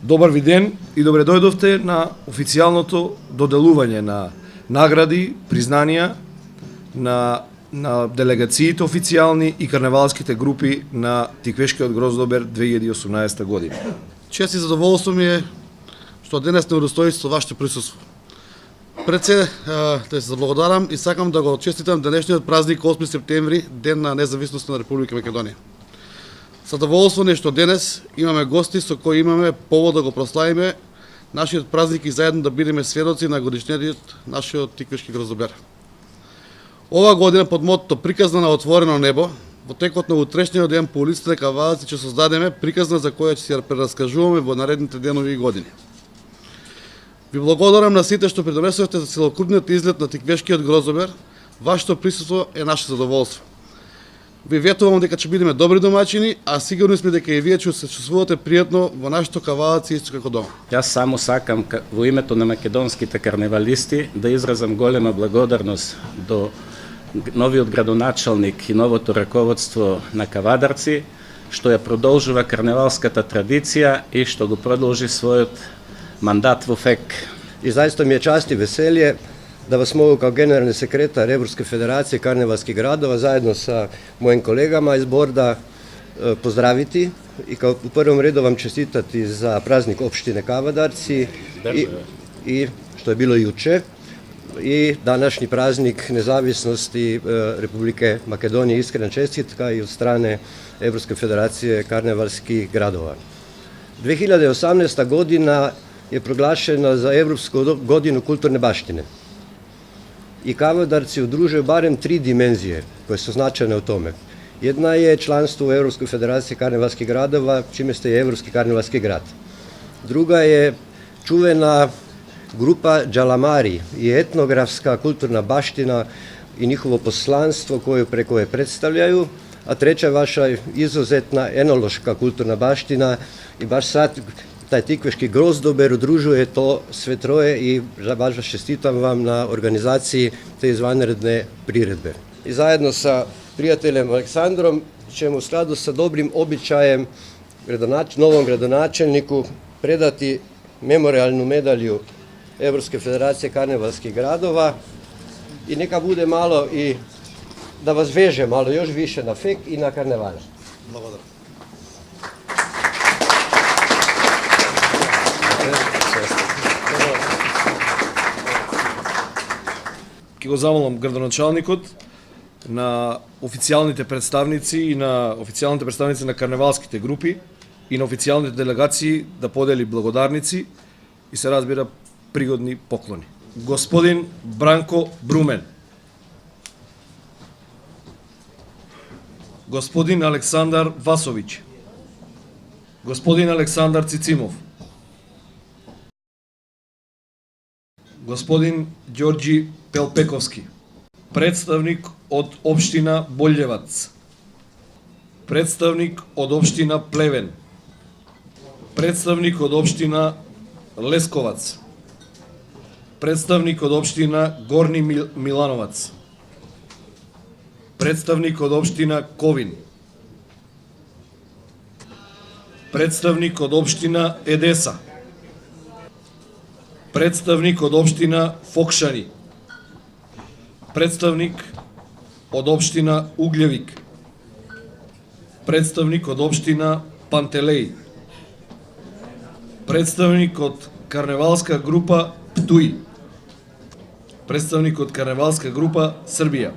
Добар ви ден и добре дојдовте на официјалното доделување на награди, признанија на делегациите официјални и карневалските групи на Тиквешкиот Гроздобер 2018 година. Чест и задоволство ми е што денес не удостои со вашето присуство. Пред се да се заблагодарам и сакам да го честитам денешниот празник 8 септември, ден на независност на Република Македонија. Задоволство е што денес имаме гости со кои имаме повод да го прославиме нашиот празник и заедно да бидеме сведоци на годишниот нашиот Тиквешки Гроздобер. Ова година под мотото "Приказна на отворено небо", во текот на утрешниот ден по улиците на Кавадаци ќе создадеме приказна за која ќе се прераскажуваме во наредните денови и години. Ви благодарам на сите што придонесовте за целокупниот излет на Тиквешкиот Гроздобер. Вашето присуство е наше задоволство. Ви ветувам дека ќе бидеме добри домаќини, а сигурни сме дека и вие ќе се чувствувате пријатно во нашето Кавадаци исто како дома. Јас само сакам во името на македонските карневалисти да изразам голема благодарност до новиот градоначалник и новото раководство на Кавадарци, што ја продолжува карневалската традиција и што го продолжи својот мандат во ФЕК. И заista mi je čast i veselje da vas mogu kao generalni sekretar Evropske federacije karnevalskih gradova zajedno sa mojim kolegama iz borda pozdraviti i kao u prvom redu vam čestitati za praznik opštine Kavadarci i što je bilo juče i današnji praznik nezavisnosti Republike Makedonije. Iskrena čestitka i od strane Evropske federacije karnevalskih gradova. 2018. godina je proglašena za Evropsku godinu kulturne baštine. I Kavadarci udružuju barem 3 dimenzije koje su značajne u tome. Jedna je članstvo u Evropskoj federaciji karnevalskih gradova, čime ste i Evropski karnevalski grad. Druga je čuvena grupa Džalamari i etnografska kulturna baština i njihovo poslanstvo koju preko je predstavljaju, a treća je vaša izuzetna enološka kulturna baština i baš sad taj Tikveški Grozdober udružuje to sve troje i baš vas čestitam vam na organizaciji te izvanredne priredbe. I zajedno sa prijateljem Aleksandrom ćemo u skladu sa dobrim običajem novom gradonačelniku predati memorialnu medalju Evropske federacije karnevalskih gradova i neka bude malo i da vas veže malo još više na FEK i na karnevale. Благодарам. Ке го замолам градоначалникот на официјалните представници и на официјалните представници на карневалските групи и на официјалните делегации да подели благодарници и се разбира пригодни поклони. Господин Бранко Брумен, господин Александар Васовиќ, господин Александар Цицимов, господин Ѓорѓи Пелпековски, представник од општина Болјевац, представник од општина Плевен, представник од општина Лесковац, представник од општина Горни Милановац, представник од општина Ковин, представник од општина Едеса, представник од општина Фокшани, представник од општина Углјевик, представник од општина Пантелеј, представник од карневалска група Птуј, представник од карневалска група Србија.